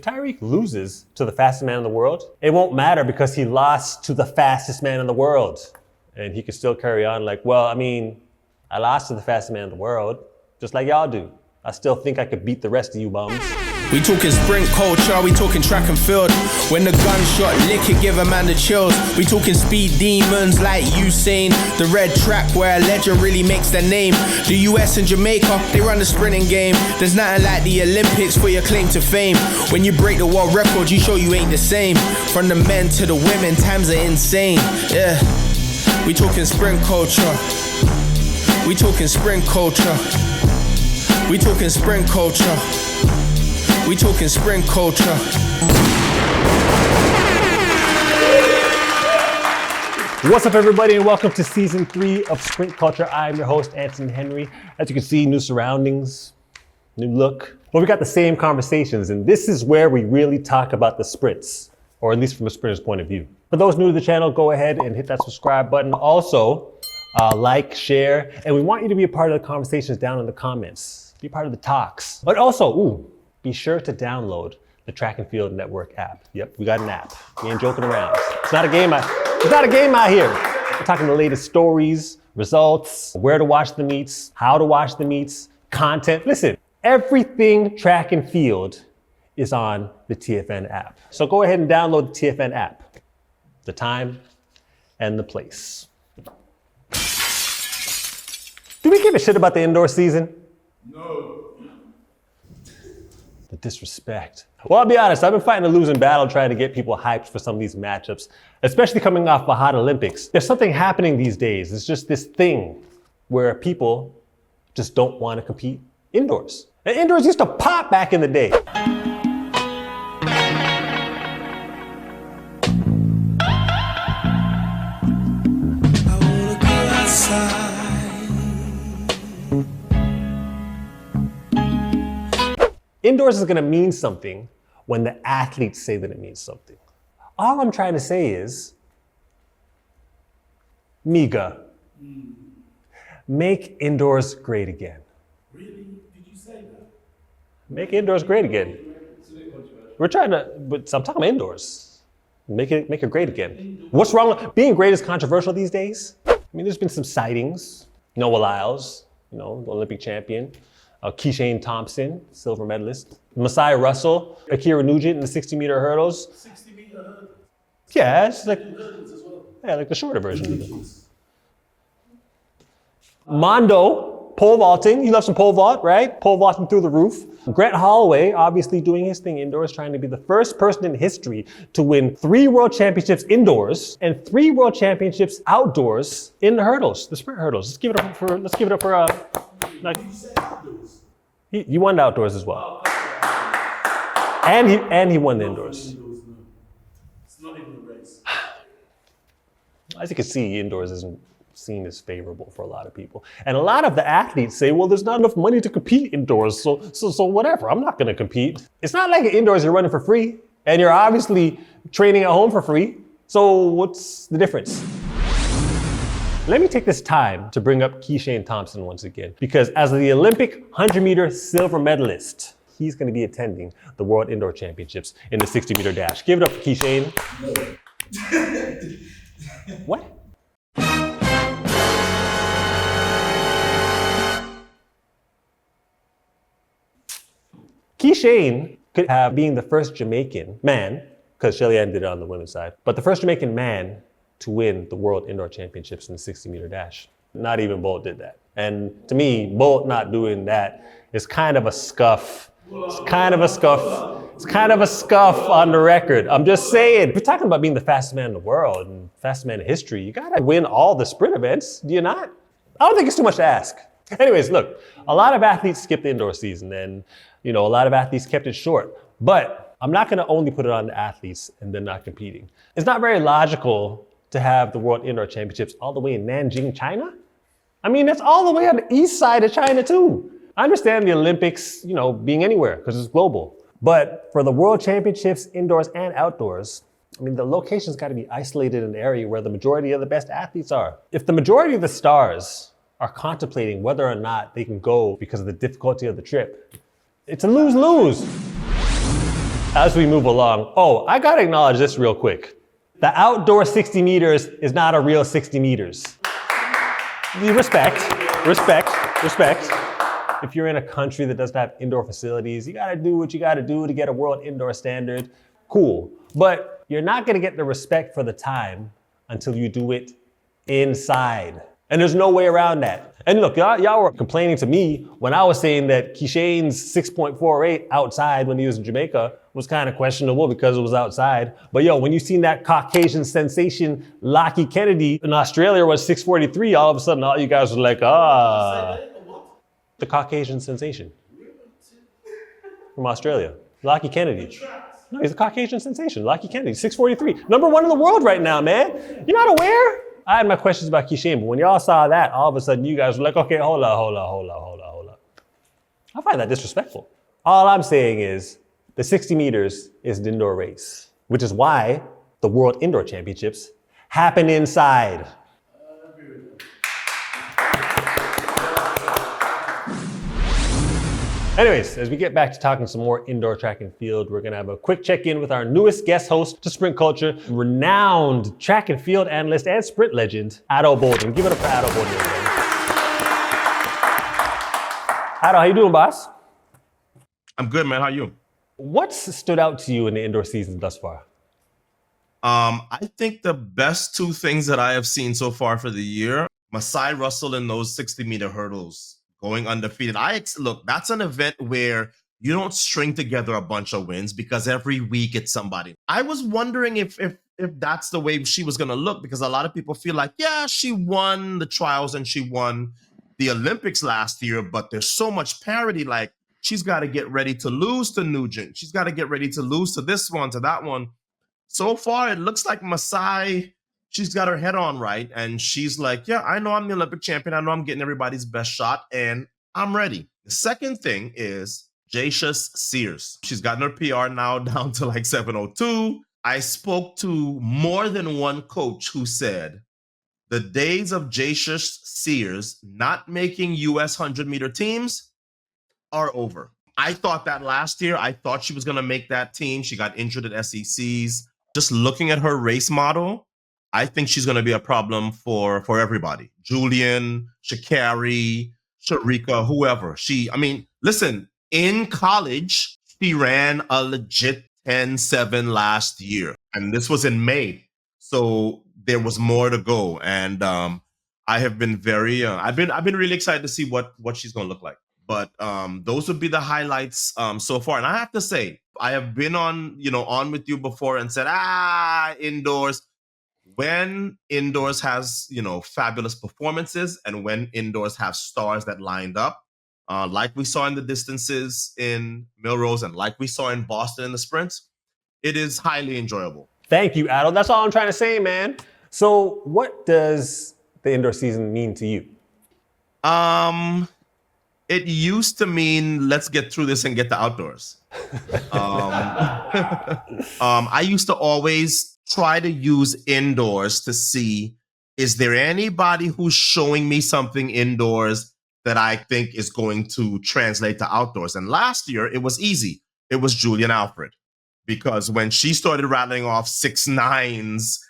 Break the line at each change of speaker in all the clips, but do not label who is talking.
Tyreek loses to the fastest man in the world, it won't matter because he lost to the fastest man in the world. And he can still carry on like, well, I mean, I lost to the fastest man in the world, just like y'all do. I still think I could beat the rest of you bums.
We talking sprint culture, we talking track and field. When the gunshot lick it, give a man the chills. We talking speed demons like Usain. The red track where a legend really makes their name. The US and Jamaica, they run the sprinting game. There's nothing like the Olympics for your claim to fame. When you break the world record, you show you ain't the same. From the men to the women, times are insane. Yeah, we talking sprint culture. We talking sprint culture. We talking sprint culture. We talking sprint culture.
What's up, everybody, and welcome to season 3 of Sprint Culture. I am your host, Anson Henry. As you can see, new surroundings, new look. But we got the same conversations, and this is where we really talk about the sprints, or at least from a sprinter's point of view. For those new to the channel, go ahead and hit that subscribe button. Also, like, share, and we want you to be a part of the conversations down in the comments. Be part of the talks. But also, be sure to download the Track and Field Network app. Yep, we got an app. We ain't joking around. It's not a game out here. We're talking the latest stories, results, where to watch the meets, how to watch the meets, content. Listen, everything track and field is on the TFN app. So go ahead and download the TFN app. The time and the place. Do we give a shit about the indoor season?
No.
The disrespect. Well, I'll be honest, I've been fighting a losing battle trying to get people hyped for some of these matchups, especially coming off the hot Olympics. There's something happening these days. It's just this thing where people just don't want to compete indoors. And indoors used to pop back in the day.
I wanna go outside.
Indoors is going to mean something when the athletes say that it means something. All I'm trying to say is, Miga, make indoors great again.
Really? Did you say that?
Make indoors great again.
It's a bit controversial.
We're trying to, but I'm talking about indoors. Make it great again. What's wrong? Being great is controversial these days. I mean, there's been some sightings. Noah Lyles, the Olympic champion. Keyshawn Thompson, silver medalist. Messiah Russell, Akira Nugent in the 60-meter hurdles.
60-meter hurdles.
Yeah, it's like,
Hurdles as well.
yeah, like the shorter version of it. Mondo, pole vaulting. You love some pole vault, right? Pole vaulting through the roof. Grant Holloway, obviously doing his thing indoors, trying to be the first person in history to win 3 world championships indoors and 3 world championships outdoors in the hurdles, the sprint hurdles. Let's give it up for like, he won the outdoors as well. And he won the indoors.
It's not even a race.
As you can see, indoors isn't seen as favorable for a lot of people. And a lot of the athletes say, well, there's not enough money to compete indoors, so whatever, I'm not gonna compete. It's not like indoors you're running for free, and you're obviously training at home for free, so what's the difference? Let me take this time to bring up Keyshawn Thompson once again, because as the Olympic 100-meter silver medalist, he's gonna be attending the World Indoor Championships in the 60-meter dash. Give it up for Keyshawn. What? Keyshawn could have being the first Jamaican man, because Shelly-Ann did it on the women's side, but the first Jamaican man to win the World Indoor Championships in the 60-meter dash. Not even Bolt did that. And to me, Bolt not doing that is kind of a scuff. It's kind of a scuff. It's kind of a scuff on the record. I'm just saying, if you're talking about being the fastest man in the world and fastest man in history, you gotta win all the sprint events, do you not? I don't think it's too much to ask. Anyways, look, a lot of athletes skipped the indoor season and a lot of athletes kept it short. But I'm not gonna only put it on the athletes and then not competing. It's not very logical to have the World Indoor Championships all the way in Nanjing, China? I mean, that's all the way on the east side of China too. I understand the Olympics, being anywhere because it's global. But for the World Championships, indoors and outdoors, I mean, the location's got to be isolated in an area where the majority of the best athletes are. If the majority of the stars are contemplating whether or not they can go because of the difficulty of the trip, it's a lose-lose. As we move along, I gotta acknowledge this real quick. The outdoor 60 meters is not a real 60 meters. Respect. If you're in a country that doesn't have indoor facilities, you gotta do what you gotta do to get a world indoor standard. Cool. But you're not gonna get the respect for the time until you do it inside. And there's no way around that. And look, y'all were complaining to me when I was saying that Keyshane's 6.48 outside when he was in Jamaica was kind of questionable because it was outside. But when you seen that Caucasian sensation, Lockie Kennedy in Australia was 6.43, all of a sudden all you guys were like, the Caucasian sensation from Australia, Lockie Kennedy. No, he's a Caucasian sensation, Lockie Kennedy, 6.43. Number 1 in the world right now, man. You're not aware? I had my questions about Keyshanean, but when y'all saw that, all of a sudden you guys were like, okay, hold up. I find that disrespectful. All I'm saying is the 60 meters is an indoor race, which is why the World Indoor Championships happen inside. Anyways, as we get back to talking some more indoor track and field, we're gonna have a quick check-in with our newest guest host to Sprint Culture, renowned track and field analyst and sprint legend, Boldon. Give it up for Boldon, everybody. How you doing, boss?
I'm good, man. How you?
What's stood out to you in the indoor season thus far?
I think the best 2 things that I have seen so far for the year, Masai Russell in those 60-meter hurdles. Going undefeated. Look, that's an event where you don't string together a bunch of wins because every week it's somebody. I was wondering if that's the way she was going to look, because a lot of people feel like, yeah, she won the trials and she won the Olympics last year, but there's so much parity. Like, she's got to get ready to lose to Nugent. She's got to get ready to lose to this one, to that one. So far, it looks like Masai, she's got her head on right, and she's like, yeah, I know I'm the Olympic champion. I know I'm getting everybody's best shot, and I'm ready. The second thing is Jacious Sears. She's gotten her PR now down to like 7:02. I spoke to more than one coach who said the days of Jacious Sears not making US 100-meter teams are over. I thought that last year. I thought she was going to make that team. She got injured at SECs. Just looking at her race model, I think she's going to be a problem for everybody. Julian, Sha'Carri, Sharika, whoever. Listen, in college, she ran a legit 10.7 last year. And this was in May. So there was more to go. And I have been I've been really excited to see what she's going to look like. But those would be the highlights so far. And I have to say, I have been on with you before and said, indoors. When indoors has, fabulous performances, and when indoors have stars that lined up, like we saw in the distances in Millrose and like we saw in Boston in the sprints, it is highly enjoyable.
Thank you, Adel. That's all I'm trying to say, man. So what does the indoor season mean to you?
It used to mean, let's get through this and get to outdoors. I used to always try to use indoors to see, is there anybody who's showing me something indoors that I think is going to translate to outdoors? And last year, it was easy. It was Julian Alfred. Because when she started rattling off 6.9s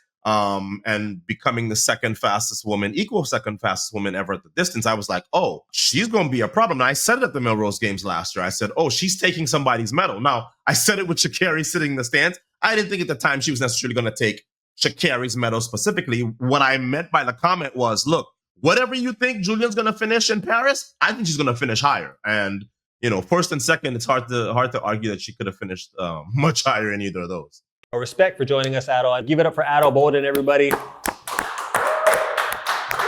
and becoming the second fastest woman ever at the distance, I was like, oh, she's going to be a problem. And I said it at the Millrose Games last year. I said, oh, she's taking somebody's medal. Now, I said it with Sha'Carri sitting in the stands. I didn't think at the time she was necessarily going to take Sha'Carri's medal specifically. What I meant by the comment was, look, whatever you think Julian's going to finish in Paris, I think she's going to finish higher. And, first and second, it's hard to argue that she could have finished much higher in either of those.
Respect for joining us, Adel. Give it up for Adel Boldon, everybody.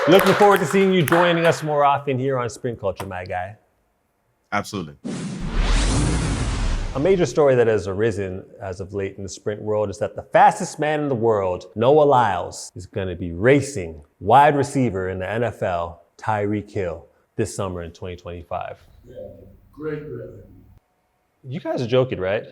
Looking forward to seeing you joining us more often here on Sprint Culture, my guy.
Absolutely.
A major story that has arisen as of late in the sprint world is that the fastest man in the world, Noah Lyles, is going to be racing wide receiver in the NFL, Tyreek Hill, this summer in 2025.
Yeah, great.
You guys are joking, right?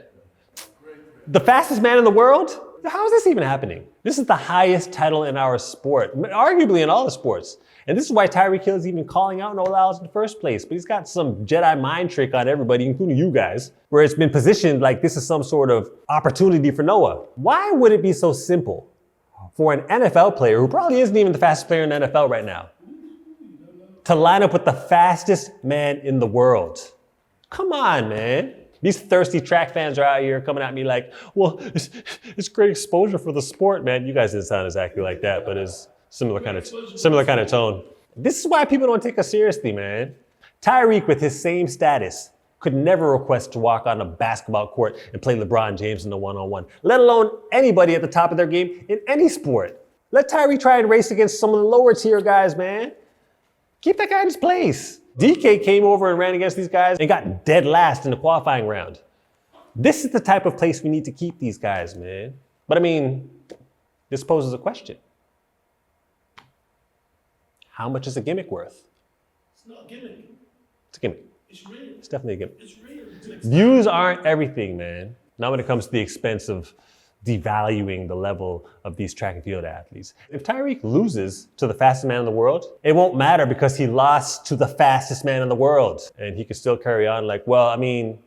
The fastest man in the world? How is this even happening? This is the highest title in our sport, arguably in all the sports. And this is why Tyreek Hill is even calling out no Lyles in the first place. But he's got some Jedi mind trick on everybody, including you guys, where it's been positioned like this is some sort of opportunity for Noah. Why would it be so simple for an NFL player, who probably isn't even the fastest player in the NFL right now, to line up with the fastest man in the world? Come on, man. These thirsty track fans are out here coming at me like, well, it's great exposure for the sport, man. You guys didn't sound exactly like that, but it's similar kind of tone. This is why people don't take us seriously, man. Tyreek, with his same status, could never request to walk on a basketball court and play LeBron James in a one-on-one, let alone anybody at the top of their game in any sport. Let Tyreek try and race against some of the lower tier guys, man. Keep that guy in his place. DK came over and ran against these guys and got dead last in the qualifying round. This is the type of place we need to keep these guys, man. But I mean, this poses a question. How much is a gimmick worth?
It's not a gimmick.
It's a gimmick.
It's real.
It's definitely a gimmick.
It's real.
Views aren't everything, man. Not when it comes to the expense of devaluing the level of these track and field athletes. If Tyreek loses to the fastest man in the world, it won't matter because he lost to the fastest man in the world. And he can still carry on like, well, I mean,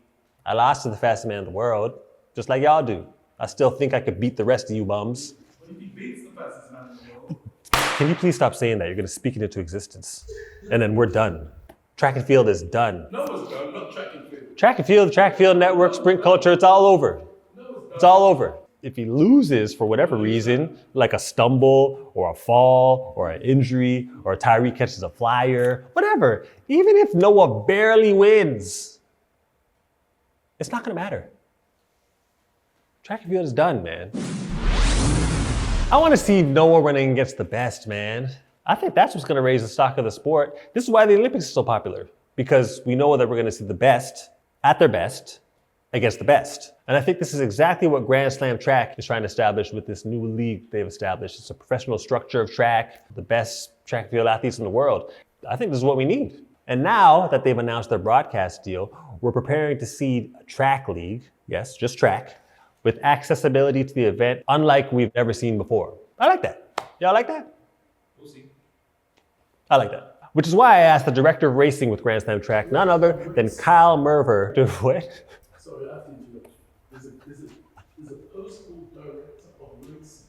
I lost to the fastest man in the world, just like y'all do. I still think I could beat the rest of you bums.
What if he beats the fastest man in the world?
Can you please stop saying that? You're gonna speak it into existence. And then we're done. Track and field is done.
No, it's done. Not track and field.
Track and field network, sprint culture, it's all over.
No, it's done.
It's all over. If he loses for whatever reason, like a stumble or a fall or an injury or Tyreek catches a flyer, whatever, even if Noah barely wins, it's not gonna matter. Track and field is done, man. I wanna see Noah running against the best, man. I think that's what's gonna raise the stock of the sport. This is why the Olympics are so popular, because we know that we're gonna see the best at their best against the best. And I think this is exactly what Grand Slam track is trying to establish with this new league they've established. It's a professional structure of track, the best track and field athletes in the world. I think this is what we need. And now that they've announced their broadcast deal, we're preparing to seed a track league, yes, just track, with accessibility to the event unlike we've ever seen before. I like that. Y'all like that?
We'll see.
I like that. Which is why I asked the director of racing with Grand Slam track, none other than Kyle Merber, to what?
Sorry, I have to interrupt. There's a postal director of links.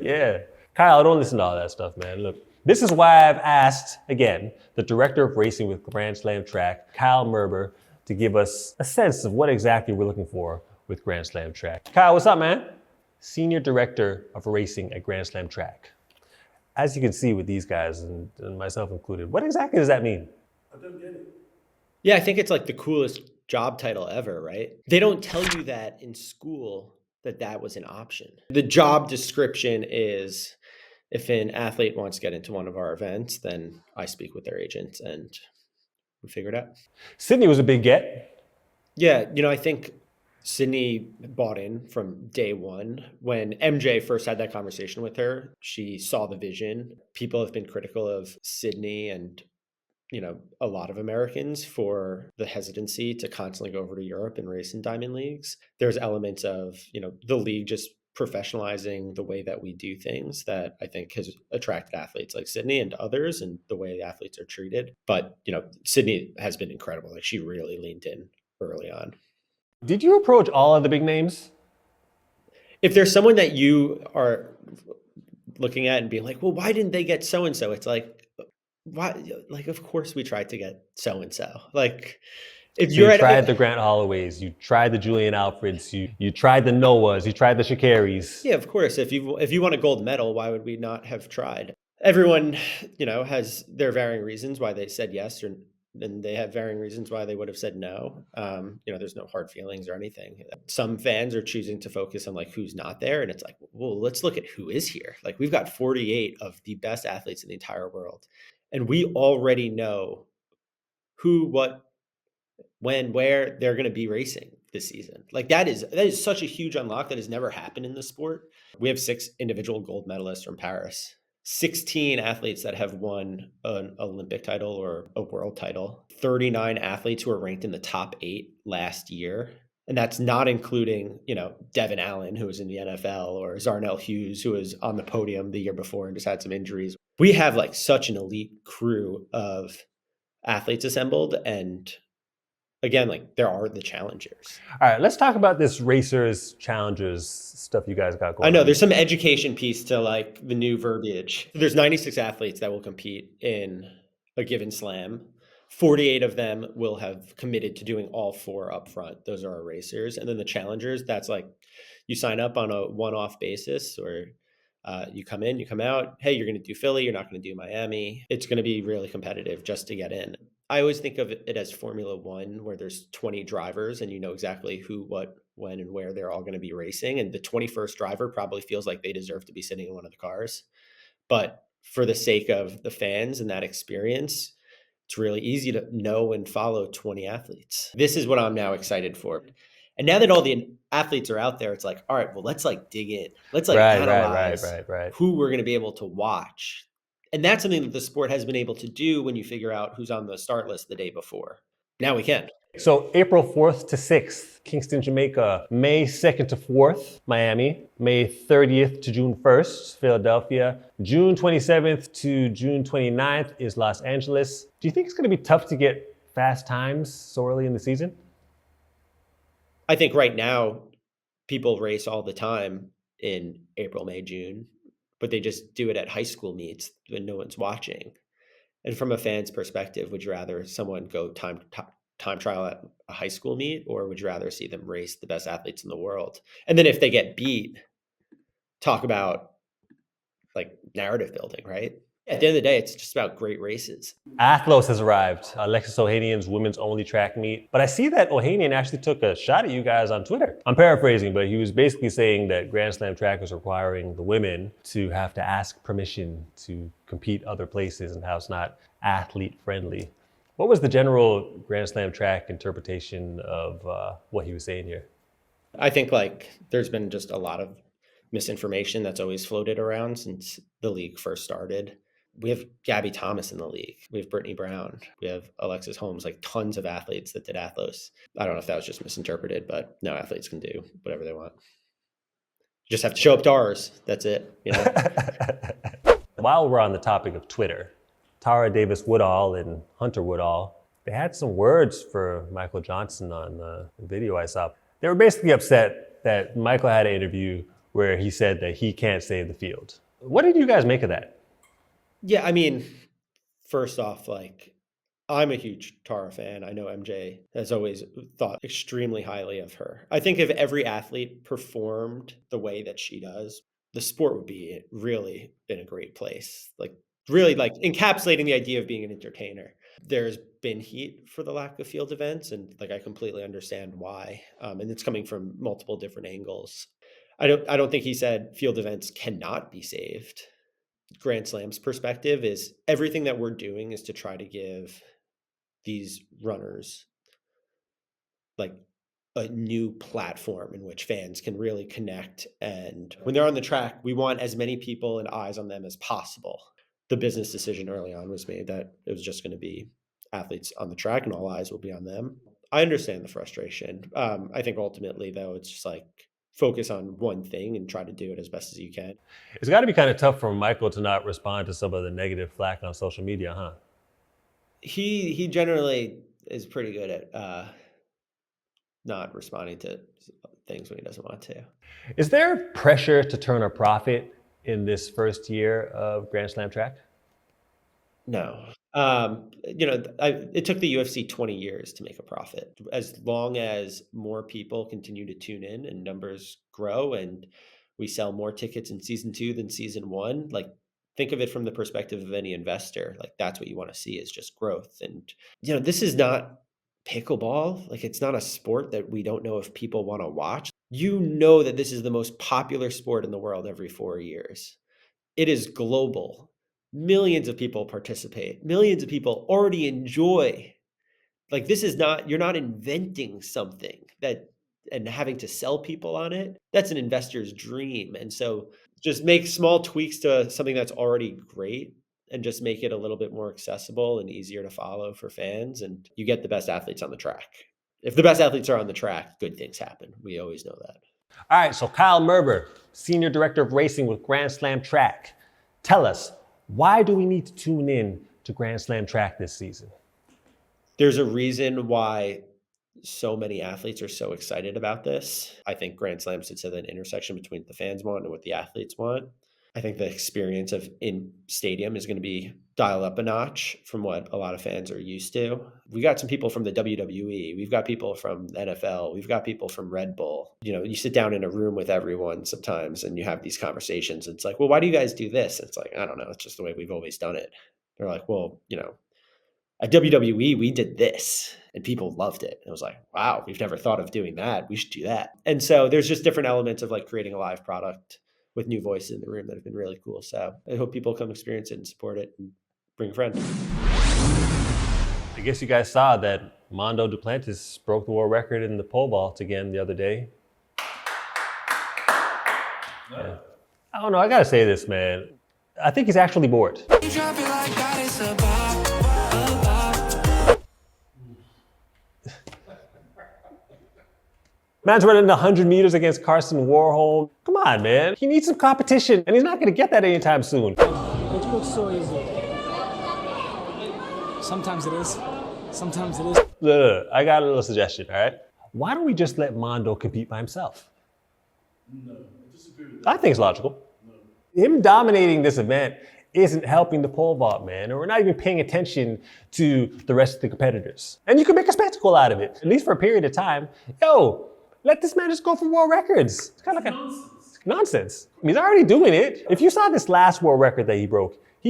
Yeah. Kyle, don't listen to all that stuff, man. Look, this is why I've asked, again, the director of racing with Grand Slam track, Kyle Merber, to give us a sense of what exactly we're looking for with Grand Slam track. Kyle, what's up, man? Senior director of racing at Grand Slam track. As you can see with these guys, and myself included, what exactly does that mean?
I don't get it.
Yeah, I think it's like the coolest job title ever, right? They don't tell you that in school that was an option. The job description is if an athlete wants to get into one of our events, then I speak with their agent and we figure it out.
Sydney was a big get.
Yeah, I think Sydney bought in from day one. When MJ first had that conversation with her, she saw the vision. People have been critical of Sydney and a lot of Americans for the hesitancy to constantly go over to Europe and race in diamond leagues. There's elements of, the league just professionalizing the way that we do things that I think has attracted athletes like Sydney and others and the way the athletes are treated. But, Sydney has been incredible. Like she really leaned in early on.
Did you approach all of the big names?
If there's someone that you are looking at and being like, well, why didn't they get so-and-so? It's like, why? Like, of course we tried to get so-and-so. Like, if
you tried the Grant Holloways, you tried the Julian Alfreds, you tried the Noahs, you tried the Shakaris.
Yeah, of course. If you want a gold medal, why would we not have tried? Everyone, has their varying reasons why they said yes, and they have varying reasons why they would have said no. There's no hard feelings or anything. Some fans are choosing to focus on like who's not there. And it's like, well, let's look at who is here. Like we've got 48 of the best athletes in the entire world. And we already know who, what, when, where they're going to be racing this season. Like that is such a huge unlock that has never happened in the sport. We have 6 individual gold medalists from Paris. 16 athletes that have won an Olympic title or a world title, 39 athletes who are ranked in the top 8 last year. And that's not including, Devin Allen, who was in the NFL, or Zarnell Hughes, who was on the podium the year before and just had some injuries. We have like such an elite crew of athletes assembled. And again, like there are the challengers.
All right, let's talk about this racers, challengers stuff you guys got going
I know
on.
there's some education piece to like the new verbiage. There's 96 athletes that will compete in a given slam. 48 of them will have committed to doing all 4 up front. Those are our racers. And then the challengers, that's like you sign up on a one-off basis, or you come in, you come out. Hey, you're going to do Philly. You're not going to do Miami. It's going to be really competitive just to get in. I always think of it as Formula One, where there's 20 drivers and you know exactly who, what, when, and where they're all going to be racing. And the 21st driver probably feels like they deserve to be sitting in one of the cars. But for the sake of the fans and that experience, it's really easy to know and follow 20 athletes. This is what I'm now excited for. And now that all the athletes are out there, it's like, all right, well, let's like dig in. Let's like analyze who we're going to be able to watch. And that's something that the sport has been able to do when you figure out who's on the start list the day before. Now we can.
So April 4th to 6th, Kingston, Jamaica. May 2nd to 4th, Miami. May 30th to June 1st, Philadelphia. June 27th to June 29th is Los Angeles. Do you think it's going to be tough to get fast times so early in the season?
I think right now people race all the time in April, May, June, but they just do it at high school meets when no one's watching. And from a fan's perspective, would you rather someone go time trial at a high school meet, or would you rather see them race the best athletes in the world? And then if they get beat, talk about like narrative building, right? At the end of the day, it's just about great races.
Athlos has arrived, Alexis Ohanian's women's only track meet. But I see that Ohanian actually took a shot at you guys on Twitter. I'm paraphrasing, but he was basically saying that Grand Slam track is requiring the women to have to ask permission to compete other places and how it's not athlete friendly. What was the general Grand Slam track interpretation of what he was saying here?
I think like there's been just a lot of misinformation that's always floated around since the league first started. We have Gabby Thomas in the league. We have Brittany Brown. We have Alexis Holmes, like tons of athletes that did Athlos. I don't know if that was just misinterpreted, but no, athletes can do whatever they want. You just have to show up to ours. That's it.
While we're on the topic of Twitter, Tara Davis-Woodhall and Hunter Woodhall, they had some words for Michael Johnson on the video I saw. They were basically upset that Michael had an interview where he said that he can't save the field. What did you guys make of that?
Yeah, I mean, first off, like, I'm a huge Tara fan. I know MJ has always thought extremely highly of her. I think if every athlete performed the way that she does, the sport would be really in a great place. Like, really, like, encapsulating the idea of being an entertainer. There's been heat for the lack of field events, and like, I completely understand why. And it's coming from multiple different angles. I don't think he said field events cannot be saved. Grand Slam's perspective is everything that we're doing is to try to give these runners like a new platform in which fans can really connect. And when they're on the track, we want as many people and eyes on them as possible. The business decision early on was made that it was just going to be athletes on the track and all eyes will be on them. I understand the frustration. I think ultimately, though, it's just like focus on one thing and try to do it as best as you can.
It's got to be kind of tough for Michael to not respond to some of the negative flack on social media, huh?
He generally is pretty good at not responding to things when he doesn't want to.
Is there pressure to turn a profit in this first year of Grand Slam track?
No. It took the UFC 20 years to make a profit. As long as more people continue to tune in and numbers grow and we sell more tickets in season 2 than season 1, like think of it from the perspective of any investor. Like that's what you want to see is just growth. And, this is not pickleball. Like it's not a sport that we don't know if people want to watch. You know that this is the most popular sport in the world every 4 years. It is global. Millions of people participate. Millions of people already enjoy. Like this is not, you're not inventing something and having to sell people on it. That's an investor's dream. And so just make small tweaks to something that's already great and just make it a little bit more accessible and easier to follow for fans. And you get the best athletes on the track. if the best athletes are on the track, good things happen. We always know that.
All right, so Kyle Merber, Senior Director of Racing with Grand Slam Track. Tell us, why do we need to tune in to Grand Slam Track this season?
There's a reason why so many athletes are so excited about this. I think Grand Slam sits at an intersection between what the fans want and what the athletes want. I think the experience of in stadium is going to be dialed up a notch from what a lot of fans are used to. We got some people from the WWE. We've got people from the NFL. We've got people from Red Bull. You know, you sit down in a room with everyone sometimes and you have these conversations. It's like, well, why do you guys do this? It's like, I don't know. It's just the way we've always done it. They're like, well, you know, at WWE, we did this and people loved it. It was like, wow, we've never thought of doing that. We should do that. And so there's just different elements of like creating a live product with new voices in the room that have been really cool. So I hope people come experience it and support it and bring a friend.
I guess you guys saw that Mondo Duplantis broke the world record in the pole vault again the other day. Yeah. I don't know, I gotta say this, man. I think he's actually bored. Man's running 100 meters against Carson Warholm. Come on, man. He needs some competition, and he's not gonna get that anytime soon.
It looks so easy. Sometimes it is. Sometimes it is.
Look, I got a little suggestion, all right? Why don't we just let Mondo compete by himself?
No, I disagree with that.
I think it's logical. Him dominating this event isn't helping the pole vault, man, and we're not even paying attention to the rest of the competitors. And you can make a spectacle out of it, at least for a period of time. Yo, let this man just go for world records. It's kind of like nonsense. I mean, he's already doing it. If you saw this last world record that he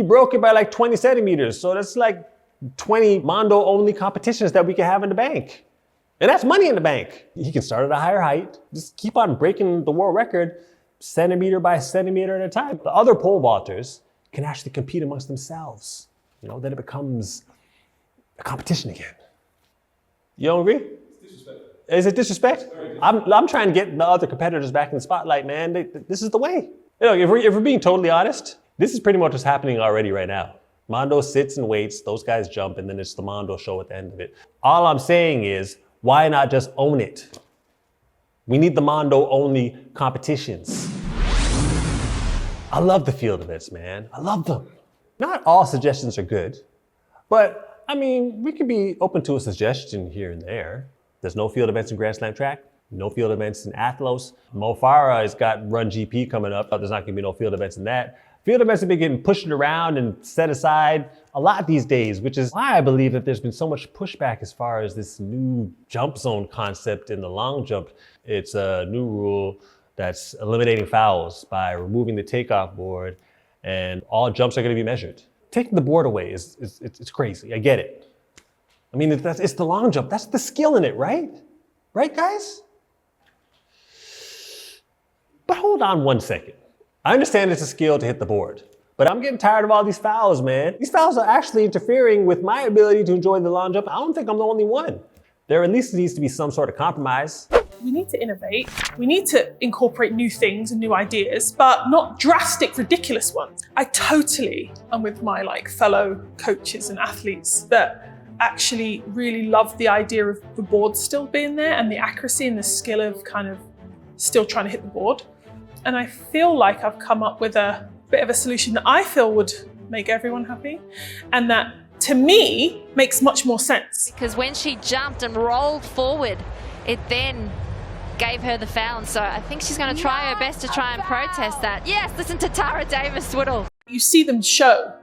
broke it by like 20 centimeters. So that's like 20 Mondo-only competitions that we can have in the bank. And that's money in the bank. He can start at a higher height, just keep on breaking the world record centimeter by centimeter at a time. The other pole vaulters can actually compete amongst themselves. You know, then it becomes a competition again. You don't agree? Is it disrespect? I'm trying to get the other competitors back in the spotlight, man. This is the way. You know, if we're being totally honest, this is pretty much what's happening already right now. Mondo sits and waits, those guys jump, and then it's the Mondo show at the end of it. All I'm saying is, why not just own it? We need the Mondo-only competitions. I love the field events, man. I love them. Not all suggestions are good, but I mean, we could be open to a suggestion here and there. There's no field events in Grand Slam Track, no field events in Athlos. Mo Farah has got Run GP coming up. There's not gonna be no field events in that. Field events have been getting pushed around and set aside a lot these days, which is why I believe that there's been so much pushback as far as this new jump zone concept in the long jump. It's a new rule that's eliminating fouls by removing the takeoff board, and all jumps are gonna be measured. Taking the board away it's crazy, I get it. I mean, it's the long jump, that's the skill in it, right? Right, guys? But hold on one second. I understand it's a skill to hit the board, but I'm getting tired of all these fouls, man. These fouls are actually interfering with my ability to enjoy the long jump. I don't think I'm the only one. There at least needs to be some sort of compromise.
We need to innovate. We need to incorporate new things and new ideas, but not drastic, ridiculous ones. I totally am with my fellow coaches and athletes that actually really love the idea of the board still being there and the accuracy and the skill of kind of still trying to hit the board. And I feel like I've come up with a bit of a solution that I feel would make everyone happy, and that to me makes much more sense.
Because when she jumped and rolled forward, it then gave her the foul. And so I think she's going to try her best to try and protest that. Yes, listen to Tara Davis-Woodhall.
You see them show,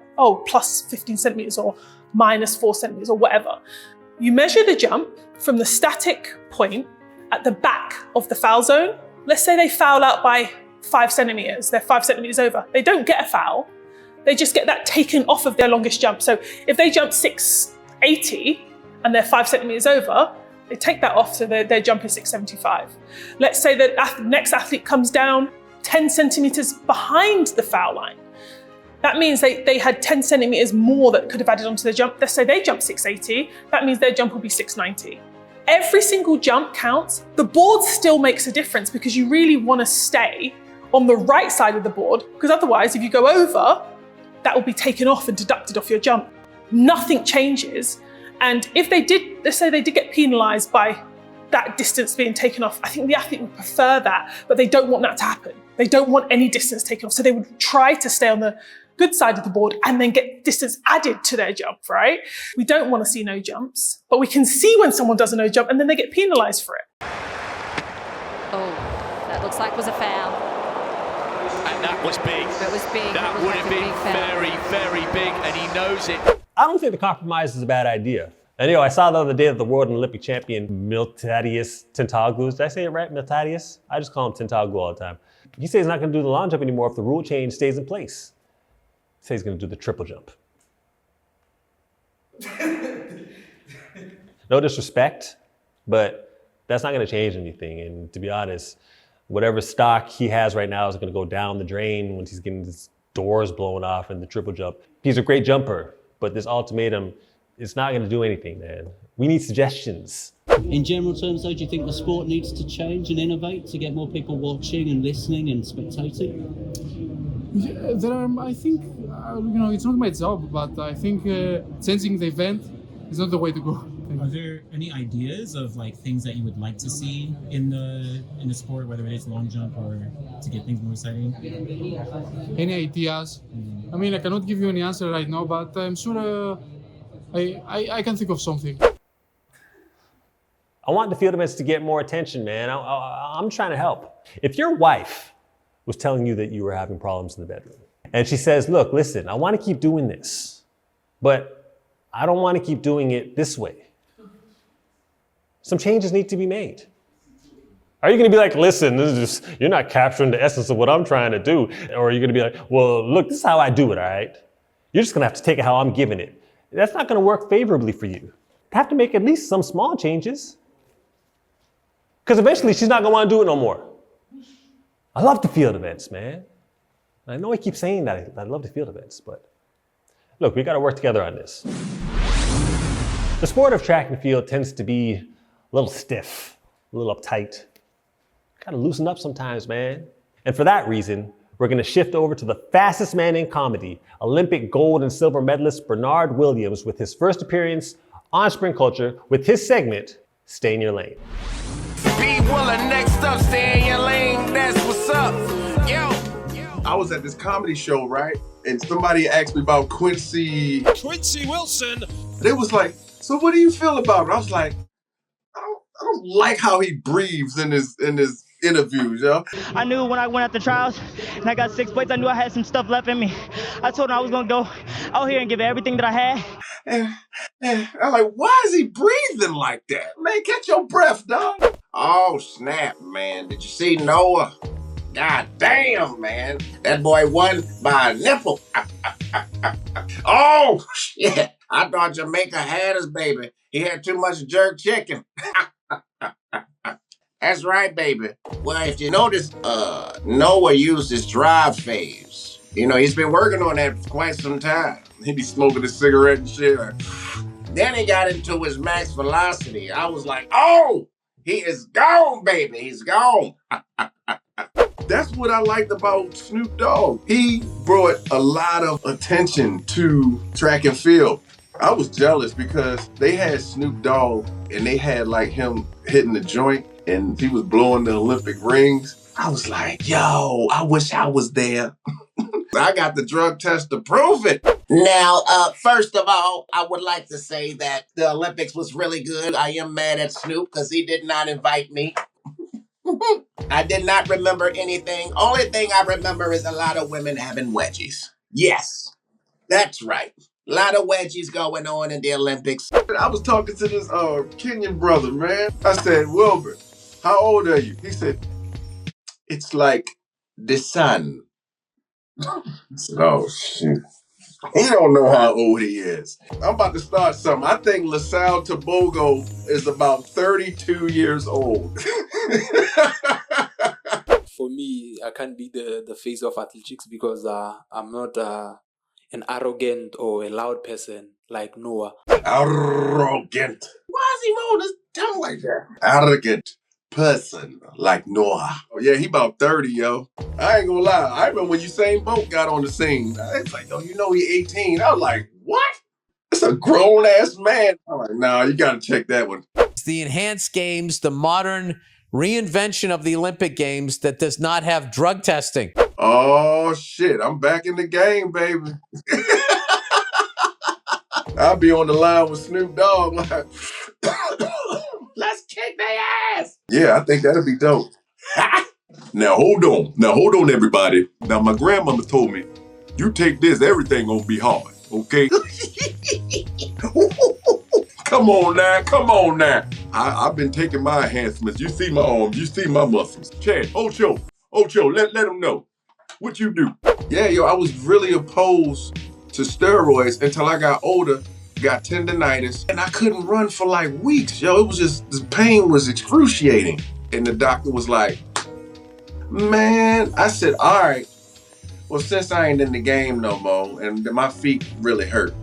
plus 15 centimeters or minus 4 centimeters or whatever. You measure the jump from the static point at the back of the foul zone. Let's say they foul out by 5 centimeters, they're 5 centimeters over. They don't get a foul, they just get that taken off of their longest jump. So if they jump 680 and they're 5 centimeters over, they take that off, so their jump is 675. Let's say that the next athlete comes down 10 centimeters behind the foul line. That means they had 10 centimeters more that could have added onto their jump. Let's say they jump 680, that means their jump will be 690. Every single jump counts. The board still makes a difference because you really want to stay on the right side of the board, because otherwise if you go over, that will be taken off and deducted off your jump. Nothing changes. And if they did, let's say they did get penalized by that distance being taken off. I think the athlete would prefer that, but they don't want that to happen. They don't want any distance taken off. So they would try to stay on the good side of the board and then get distance added to their jump, right? We don't want to see no jumps, but we can see when someone does a no jump and then they get penalised for it.
Oh, that looks like was a foul.
And that was big.
It was big.
That would have been very, very big, and he knows it.
I don't think the compromise is a bad idea. And I saw the other day that the world and Olympic champion Miltiades Tentaglou, did I say it right, Miltiades? I just call him Tentaglou all the time. He says he's not gonna do the long jump anymore if the rule change stays in place. He says he's gonna do the triple jump. No disrespect, but that's not gonna change anything. And to be honest, whatever stock he has right now is gonna go down the drain once he's getting his doors blown off in the triple jump. He's a great jumper, but this ultimatum, it's not gonna do anything, man. We need suggestions.
In general terms, though, do you think the sport needs to change and innovate to get more people watching and listening and spectating?
Yeah, there are, I think, it's not my job, but I think changing the event is not the way to go.
Are there any ideas of like things that you would like to see in the sport, whether it is long jump or to get things more exciting?
Any ideas? I mean, I cannot give you any answer right now, but I'm sure I can think of something.
I want the field events to get more attention, man. I'm trying to help. If your wife was telling you that you were having problems in the bedroom, and she says, look, listen, I want to keep doing this, but I don't want to keep doing it this way. Some changes need to be made. Are you going to be like, listen, this is just, you're not capturing the essence of what I'm trying to do? Or are you going to be like, well, look, this is how I do it, all right? You're just going to have to take it how I'm giving it. That's not going to work favorably for you. You have to make at least some small changes. Because eventually she's not going to want to do it no more. I love the field events, man. I know I keep saying that. I love the field events, but look, we got to work together on this. The sport of track and field tends to be a little stiff, a little uptight. Gotta loosen up sometimes, man. And for that reason, we're gonna shift over to the fastest man in comedy, Olympic gold and silver medalist Bernard Williams, with his first appearance on Sprint Culture with his segment, Stay in Your Lane.
Be willing, next up, stay in your lane, that's what's up. Yo.
I was at this comedy show, right? And somebody asked me about Quincy
Wilson.
They was like, so what do you feel about it? I was like, I don't like how he breathes in his interviews, yo.
I knew when I went at the trials and I got 6 plates, I knew I had some stuff left in me. I told him I was gonna go out here and give everything that I had.
And I'm like, why is he breathing like that? Man, catch your breath, dog.
Oh, snap, man. Did you see Noah? God damn, man. That boy won by a nipple. Oh, shit. I thought Jamaica had his baby. He had too much jerk chicken. That's right, baby. Well, if you notice, Noah used his drive phase. You know, he's been working on that for quite some time.
He be smoking a cigarette and shit.
Then he got into his max velocity. I was like, oh, he is gone, baby. He's gone.
That's what I liked about Snoop Dogg. He brought a lot of attention to track and field. I was jealous because they had Snoop Dogg and they had like him hitting the joint and he was blowing the Olympic rings. I was like, yo, I wish I was there. I got the drug test to prove it.
Now, first of all, I would like to say that the Olympics was really good. I am mad at Snoop because he did not invite me. I did not remember anything. Only thing I remember is a lot of women having wedgies. Yes, that's right. A lot of wedgies going on in the Olympics.
I was talking to this Kenyan brother, man. I said, Wilbur, how old are you? He said, it's like the sun. I said, oh, shoot. He don't know how old he is. I'm about to start something. I think LaSalle Tobogo is about 32 years old.
For me, I can't be the face of athletics because I'm not an arrogant or a loud person like Noah.
Arrogant.
Why is he rolling his tongue like that?
Arrogant person like Noah. Oh yeah, he about 30, yo. I ain't gonna lie. I remember when Usain Bolt got on the scene. It's like, yo, you know he 18. I was like, what? It's a grown ass man. I'm like, nah, you gotta check that one.
the enhanced games, the modern reinvention of the Olympic Games that does not have drug testing.
Oh, shit. I'm back in the game, baby. I'll be on the line with Snoop Dogg like,
Let's kick their ass.
yeah, I think that'll be dope. Now, hold on, everybody. Now, my grandmama told me, you take this, everything gonna be hard, okay? Come on now. I've been taking my enhancements. You see my arms, you see my muscles. Chad, Ocho, let them know. What you do? Yeah, yo, I was really opposed to steroids until I got older, got tendonitis, and I couldn't run for like weeks. Yo, it was just, the pain was excruciating. And the doctor was like, man, I said, all right, well, since I ain't in the game no more and my feet really hurt,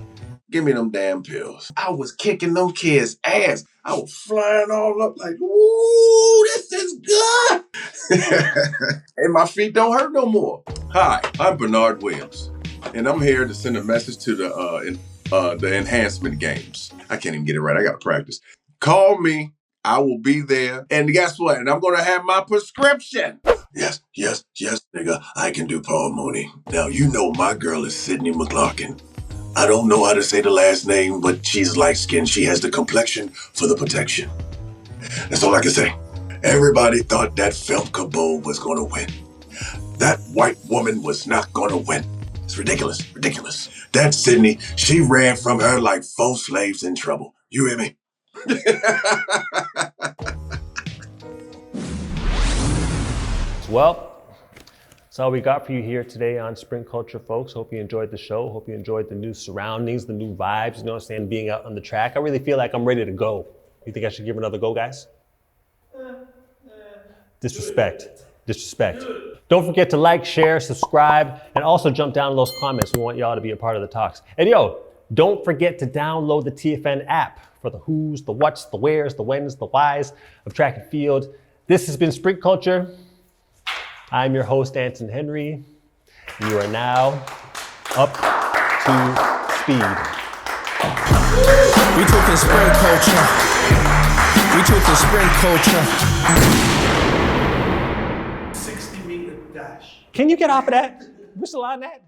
give me them damn pills. I was kicking them kids' ass. I was flying all up like, ooh, this is good. And my feet don't hurt no more. Hi, I'm Bernard Williams, and I'm here to send a message to the enhancement games. I can't even get it right. I got to practice. Call me. I will be there. And guess what? And I'm going to have my prescription. Yes, nigga. I can do Paul Mooney. Now, you know my girl is Sydney McLaughlin. I don't know how to say the last name, but she's light-skinned. She has the complexion for the protection. That's all I can say. Everybody thought that Femke Bol was going to win. That white woman was not going to win. It's ridiculous. That Sydney, she ran from her like 4 slaves in trouble. You hear me?
Well, that's all we got for you here today on Sprint Culture, folks. Hope you enjoyed the show. Hope you enjoyed the new surroundings, the new vibes, you know what I'm saying, being out on the track. I really feel like I'm ready to go. You think I should give another go, guys? Disrespect. Don't forget to like, share, subscribe, and also jump down in those comments. We want y'all to be a part of the talks. And yo, don't forget to download the TFN app for the who's, the what's, the where's, the when's, the why's of track and field. This has been Sprint Culture. I'm your host, Anson Henry. You are now up to speed.
We talking sprint culture. We talking sprint culture.
60-meter dash. Can you get off of that? We're still on that?